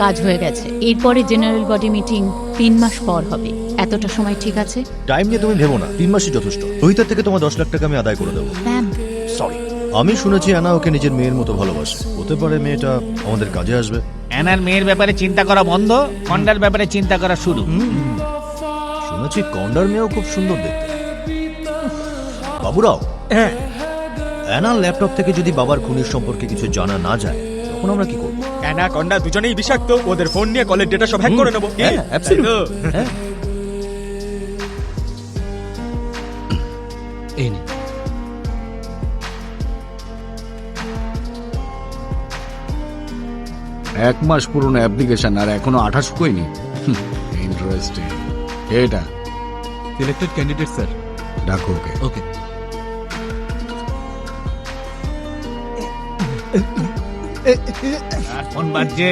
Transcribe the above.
কাজ হয়ে গেছে। এরপরে জেনারেল বডি মিটিং 3 মাস পর হবে। এতটা সময় ঠিক আছে? টাইম নিয়ে তুমি ভেবো না, 3 মাসই যথেষ্ট। রোহিতের থেকে তোমার 10 লাখ টাকা আমি আদায় করে দেবো। ম্যাম, সরি, আমি শুনেছি অ্যানা ওকে নিজের মেয়ের মতো ভালোবাসে। হতে পারে মেয়েটা আমাদের কাজে আসবে। অ্যানার মেয়ের ব্যাপারে চিন্তা করা বন্ধ, কন্ডার ব্যাপারে চিন্তা করা শুরু। শুনেছি কন্ডার মেয়েও খুব সুন্দর দেখতে। বাবুরাও, অ্যানার ল্যাপটপ থেকে যদি বাবার খুনির সম্পর্কে কিছু জানা না যায়, তখন আমরা কি করবো? অ্যানা কন্ডা দুজনেই বিষাক্ত। ওদের ফোন নিয়ে কলের ডেটা সব হ্যাক করে নেবো। হ্যাঁ, absolutely. হ্যাঁ। এই নিন। এক মাস পুরনো অ্যাপ্লিকেশন আর এখনো আঠা শুকোয়নি। ইন্টারেস্টিং। এটা সিলেক্টেড ক্যান্ডিডেট স্যার। ডাকো ওকে। ওকে। ফোন বাজছে।